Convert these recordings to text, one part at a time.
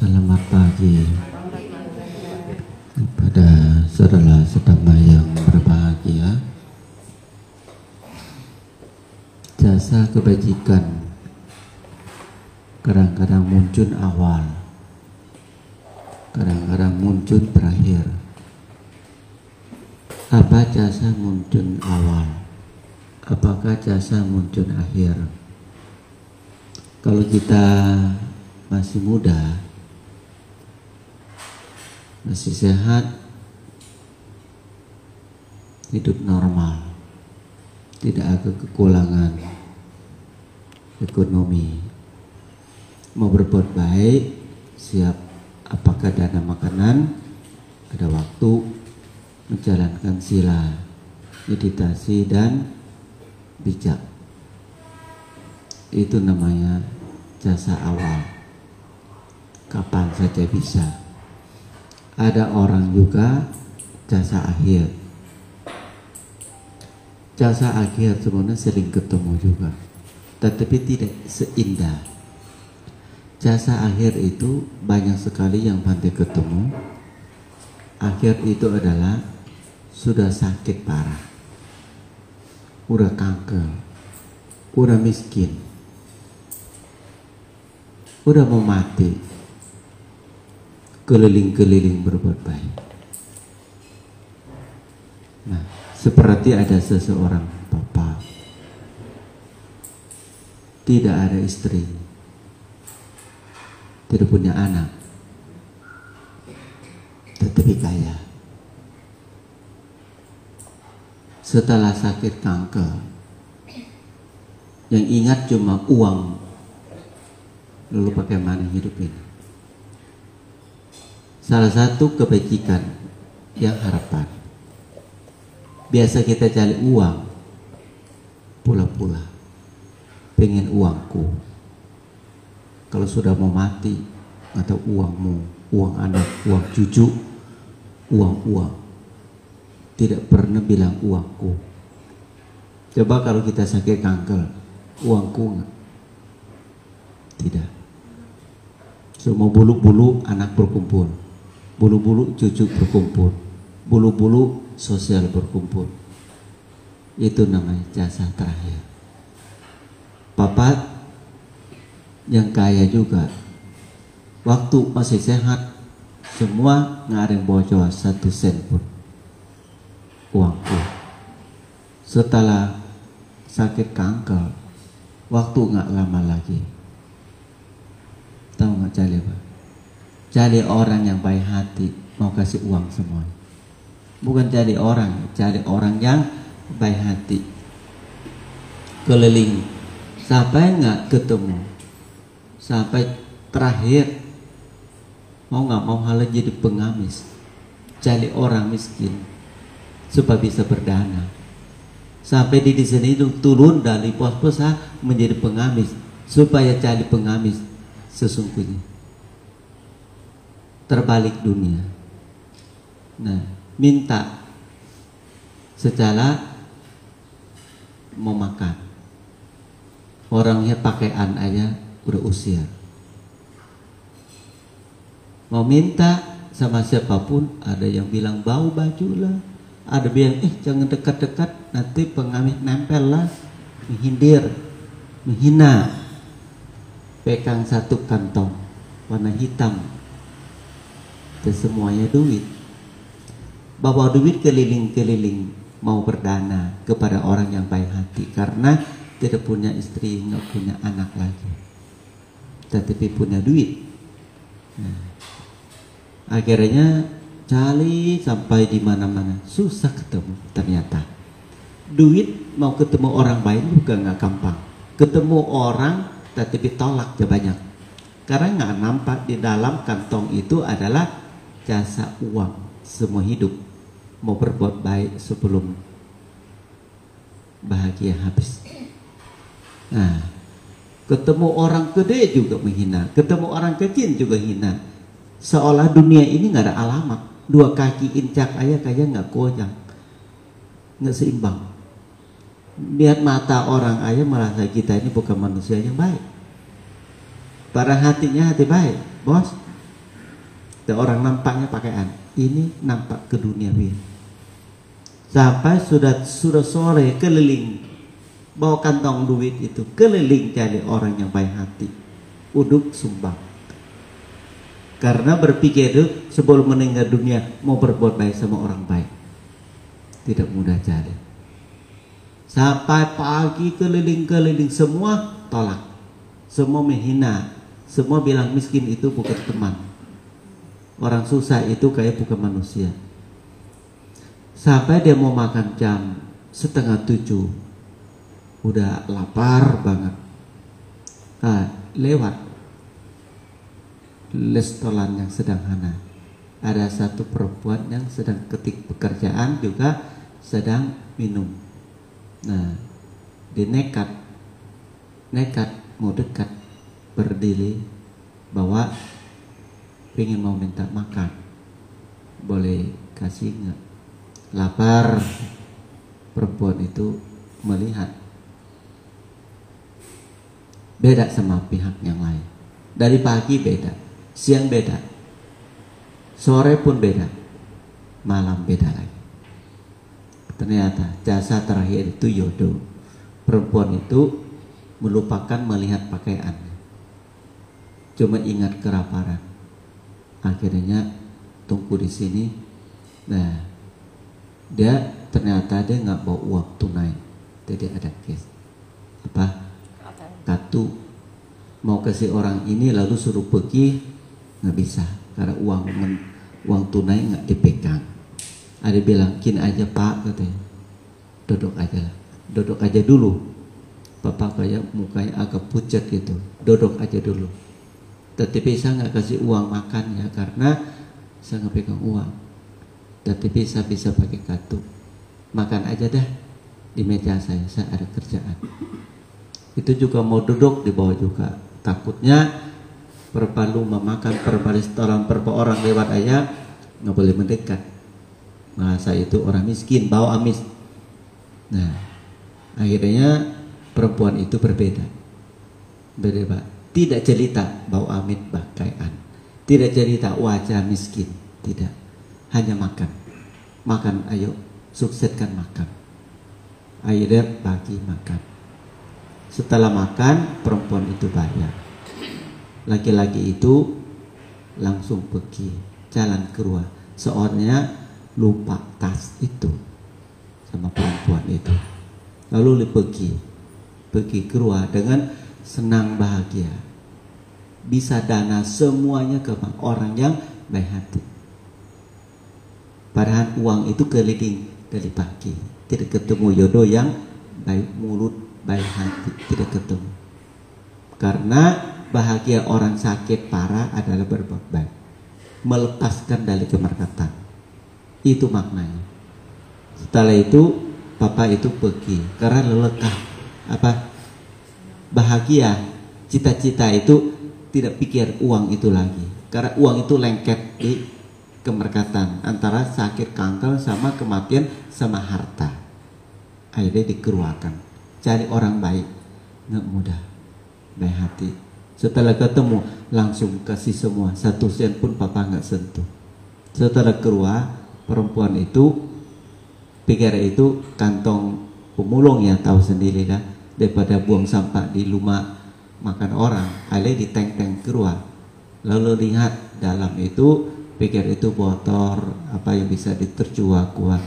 Selamat pagi kepada saudara-saudara yang berbahagia. Jasa kebajikan kadang-kadang muncul awal, kadang-kadang muncul terakhir. Apa jasa muncul awal? Apakah jasa muncul akhir? Kalau kita masih muda, masih sehat, hidup normal, tidak ada kekurangan ekonomi, mau berbuat baik, siap apakah dana makanan, ada waktu menjalankan sila, meditasi dan bijak. Itu namanya jasa awal, kapan saja bisa. Ada orang juga jasa akhir. Jasa akhir sebenarnya sering ketemu juga, tetapi tidak seindah. Jasa akhir itu banyak sekali yang pandai ketemu. Akhir itu adalah sudah sakit parah, udah kanker, udah miskin, udah mau mati, keliling-keliling berbuat baik. Nah, seperti ada seseorang bapak, tidak ada istri, tidak punya anak, tetapi kaya. Setelah sakit kanker, yang ingat cuma uang, lalu bagaimana hidup ini? Salah satu kebajikan yang harapan. Biasa kita cari uang, pula-pula pengen uangku. Kalau sudah mau mati, atau uangmu, uang anak, uang cucu, uang. Tidak pernah bilang uangku. Coba kalau kita sakit kanker, uangku enggak? Tidak. Semua bulu-bulu anak berkumpul, bulu-bulu cucu berkumpul, bulu-bulu sosial berkumpul. Itu namanya jasa terakhir. Papat yang kaya juga, waktu masih sehat, semua nggak ada yang bocor 1 sen pun uangku. Setelah sakit kanker, waktu nggak lama lagi, tahu nggak cari apa? Cari orang yang baik hati, mau kasih uang semua. Bukan cari orang yang baik hati. Keliling, sampai nggak ketemu, sampai terakhir mau nggak mau halah jadi pengamis, cari orang miskin supaya bisa berdana. Sampai di sini itu turun dari pos-pos menjadi pengamis supaya cari pengamis. Sesungguhnya terbalik dunia. Nah, minta secara mau makan, orangnya pakaian aja udah usir. Mau minta sama siapapun, ada yang bilang bau baju lah, ada bilang jangan dekat-dekat, nanti pengamis nempel lah, menghindir, menghina. Pegang 1 kantong warna hitam, dan semuanya duit. Bawa duit keliling-keliling mau berdana kepada orang yang baik hati, karena tidak punya istri, nggak punya anak lagi, tetapi punya duit. Nah, akhirnya cari sampai di mana-mana, susah ketemu. Ternyata duit mau ketemu orang baik juga nggak gampang. Ketemu orang tetapi tolak ya banyak, karena nggak nampak di dalam kantong itu adalah jasa uang semua hidup. Mau berbuat baik sebelum bahagia habis. Nah, ketemu orang gede juga menghina, ketemu orang kecil juga hina. Seolah dunia ini nggak ada alamat. 2 kaki incak aja kayak nggak goyang, nggak seimbang. Lihat mata orang aja merasa kita ini bukan manusia yang baik. Pada hatinya hati baik, bos, Dan orang nampaknya pakaian, ini nampak ke duniawi. Sampai sudah sore keliling, bawa kantong duit itu keliling cari orang yang baik hati, uduk sumbang. Karena berpikir itu sebelum meninggal dunia mau berbuat baik sama orang baik. Tidak mudah cari. Sampai pagi keliling-keliling, semua tolak, semua menghina, semua bilang miskin itu bukan teman, orang susah itu kayak bukan manusia. Sampai dia mau makan jam 6:30, udah lapar banget. Lewat restoran yang sederhana, ada satu perempuan yang sedang ketik pekerjaan juga sedang minum. Nah, dia nekat mau dekat, berdiri, bawa, pengen mau minta makan, boleh kasih nggak? Lapar. Perempuan itu melihat beda sama pihak yang lain. Dari pagi beda, siang beda, sore pun beda, malam beda lagi. Ternyata jasa terakhir itu yodo. Perempuan itu melupakan melihat pakaiannya, cuma ingat kelaparan. Akhirnya tunggu di sini. Nah, dia ternyata dia nggak bawa uang tunai, jadi ada cash kartu. Mau kasih orang ini lalu suruh pergi, nggak bisa karena uang tunai nggak dipegang. Ada bilang kin aja pak, katanya, duduk aja dulu. Bapak kayak mukanya agak pucat gitu, duduk aja dulu. Tetapi saya nggak kasih uang makan ya, karena saya nggak pegang uang. Tetapi saya bisa pakai kartu. Makan aja dah di meja saya ada kerjaan. Itu juga mau duduk di bawah juga. Takutnya perpalu memakan, perpa restoran, perpa orang lewat aja nggak boleh mendekat. Masa itu orang miskin, bawa amis. Nah, akhirnya perempuan itu berbeda. Tidak cerita bau amit pakaian, tidak cerita wajah miskin, tidak, hanya makan, ayo sukseskan makan. Akhirnya bagi makan. Setelah makan, perempuan itu bayar. Laki-laki itu langsung pergi, jalan keluar. Soalnya lupa tas itu sama perempuan itu. Lalu pergi keluar dengan senang bahagia, bisa dana semuanya ke orang yang baik hati. Padahal uang itu keliling dari pagi, tidak ketemu jodoh yang baik mulut, baik hati, tidak ketemu. Karena bahagia orang sakit parah adalah berbuat baik, melepaskan dari kemerkatan. Itu maknanya. Setelah itu bapak itu pergi karena lelah, bahagia, cita-cita itu tidak pikir uang itu lagi, karena uang itu lengket di kemerkatan antara sakit kanker sama kematian sama harta. Akhirnya dikeluarkan, cari orang baik, nggak mudah, baik hati. Setelah ketemu langsung kasih semua, 1 sen pun papa nggak sentuh. Setelah keluar, perempuan itu pikir itu kantong pemulung ya, tahu sendiri kan, daripada buang sampah di rumah makan orang, akhirnya di tank keluar. Lalu lihat dalam itu, pikir itu botol apa yang bisa diterjual kuat,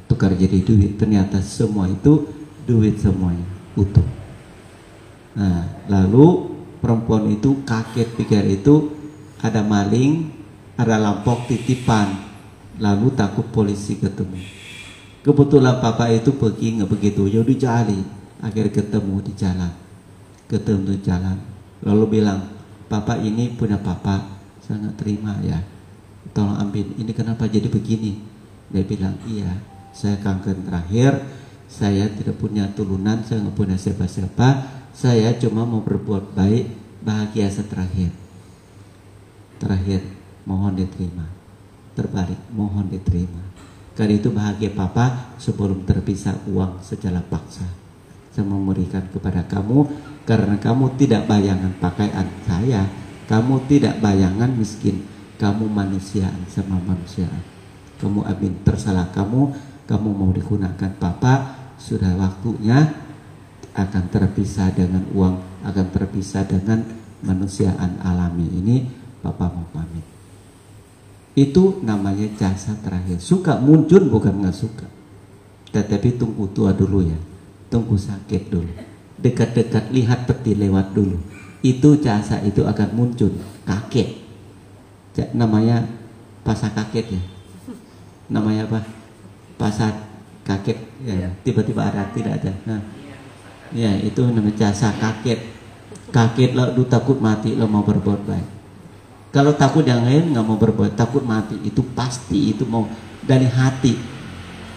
tukar jadi duit. Ternyata semua itu duit semuanya utuh. Nah, lalu perempuan itu kaget, pikir itu ada maling, ada lampok titipan, lalu takut polisi ketemu. Kebetulan papa itu pergi nggak begitu, jadi cari, akhirnya ketemu di jalan, lalu bilang, papa ini punya papa, saya nggak terima ya, tolong ambil, ini kenapa jadi begini? Dia bilang, iya, saya kanker terakhir, saya tidak punya turunan, saya nggak punya siapa-siapa, saya cuma mau berbuat baik, bahagia terakhir, mohon diterima. Terbalik, mohon diterima. Karena itu bahagia papa sebelum terpisah uang secara paksa. Saya memberikan kepada kamu karena kamu tidak bayangan pakaian saya, kamu tidak bayangan miskin, kamu manusiaan sama manusiaan. Kamu amin, tersalah kamu mau digunakan papa, sudah waktunya akan terpisah dengan uang, akan terpisah dengan manusiaan alami ini, papa mau pamit. Itu namanya jasa terakhir. Suka muncul bukan nggak suka, tetapi tunggu tua dulu ya, tunggu sakit dulu, dekat-dekat lihat peti lewat dulu, itu jasa itu akan muncul. Kakek namanya pasar kaget ya, namanya apa, pasar kaget ya, tiba-tiba ada, tidak ada. Nah, ya itu namanya jasa kaget. Kaget lo takut mati, lo mau berbuat baik. Kalau takut yang lain nggak mau berbuat, takut mati, itu pasti itu mau dari hati,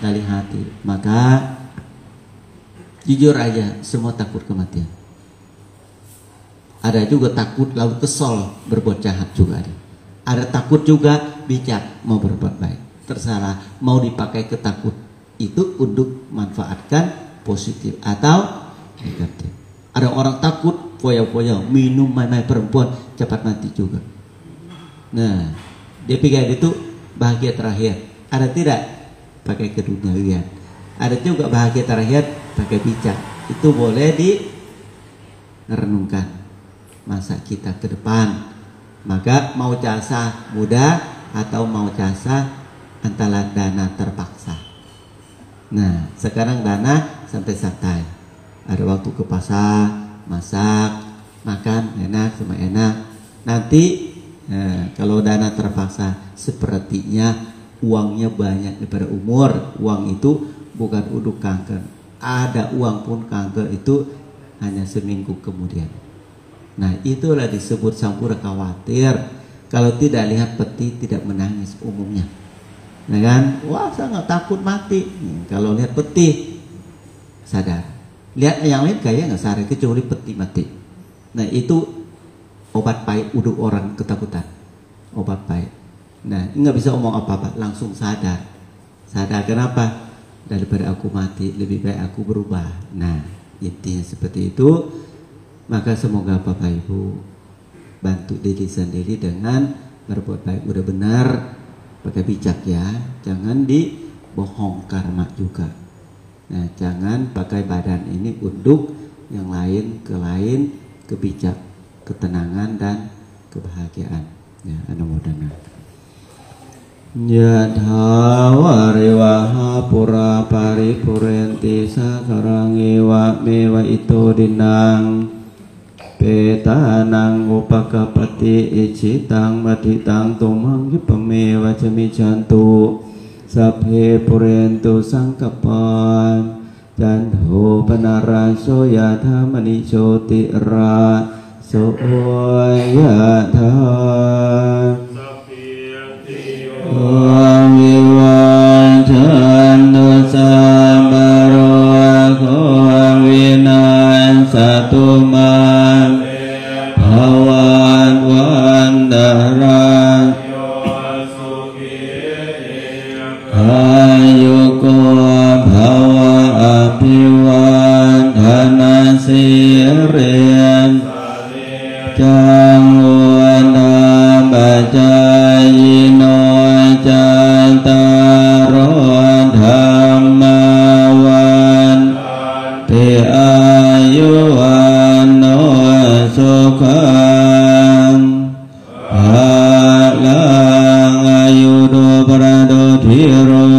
dari hati. Maka jujur aja, semua takut kematian. Ada juga takut lalu kesal berbuat jahat juga ada. Ada takut juga bijak mau berbuat baik. Terserah mau dipakai ketakut itu untuk manfaatkan positif atau negatif. Ada orang takut foya-foya minum mana perempuan cepat mati juga. Nah, dia pikir itu bahagia terakhir. Ada tidak pakai keduniawian. Ada juga bahagia terakhir pakai bijak. Itu boleh direnungkan masa kita ke depan. Maka mau jasa muda atau mau jasa antara dana terpaksa. Nah, sekarang dana santai-santai. Ada waktu ke pasar, masak, makan enak sama enak. Nanti kalau dana terpaksa, sepertinya uangnya banyak daripada umur. Uang itu bukan untuk kanker. Ada uang pun kanker itu hanya seminggu kemudian. Nah, itulah disebut sampura khawatir. Kalau tidak lihat peti tidak menangis umumnya. Nah kan, wah sangat takut mati. Kalau lihat peti sadar. Lihat yang lain kayak nggak sadar kecuali peti mati. Nah itu obat pahit untuk orang ketakutan, obat pahit. Nah, nggak bisa omong apa-apa, langsung sadar. Sadar kenapa? Daripada aku mati, lebih baik aku berubah. Nah, intinya seperti itu. Maka semoga Bapak Ibu bantu diri sendiri dengan berbuat baik. Udah benar, pakai bijak ya. Jangan dibohong karma juga. Nah, jangan pakai badan ini untuk yang lain, kebijak, ketenangan dan kebahagiaan. Ya, anumodana. Ya dhawariwaha pura paripurenti sakarangi wa mewa itu dinang petanang upakapati icitang matitang tumang yupamewa camicantu sabhe purentu sangkapan janho panaraso yatha manicoti ra soyatha vivajantu samaro vinan satu man bhawan wandaran ayuko bhawa apiwan dhanasirian jangwana bajayino jantaro dhammawan te ayuwano sukhang halang ayudo parado dhiro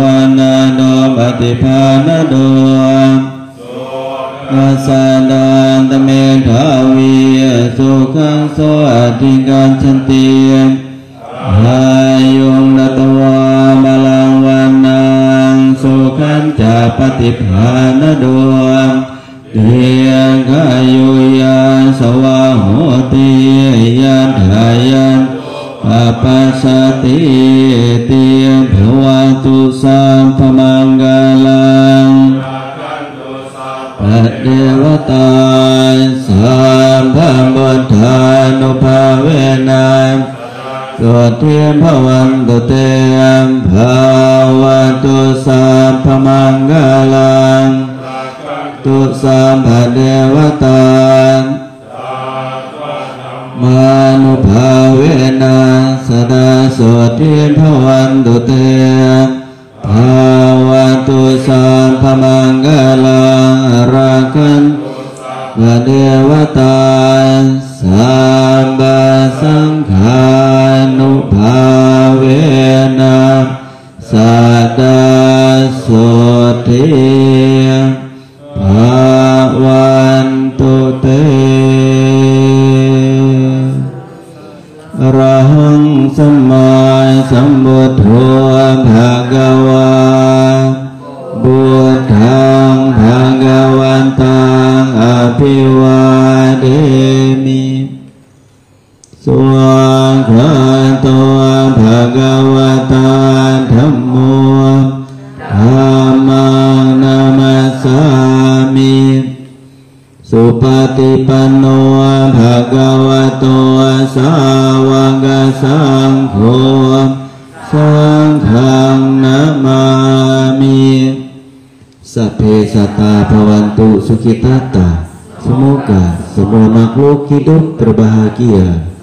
wanado patipanado asadan tamedhawi sukhang so adingan cantian hayung natawa malang wanang sukhang japatipanado Dian kayuyan sawahoti yadayan apasati tian bhawantu sampamanggalang padewatan sambhambuddhanupavenan Tutin bhavantu teyam bhavantu sampamanggalang tu sambadewatan มานุภาเวนะสดาโสติภวันตุเตภาวะตุสัพพมังคลังอราคันตุเทวตาสัมปสังฆานุภาเวนะสดาโสติภวันตุเตอะระหังสัมมาสัมพุทโธภะคะวาพุทธังภะคะวันตังอภิวาเทมิสุขะโตภะคะวะตาธัมโมธัมมังนามัสสามิสุปฏิปันโนภะคะวะโตสาวกสังโฆสังฆังนะมามิสัพเพสัตตาภวันตุสุขิตา semoga semua makhluk hidup berbahagia.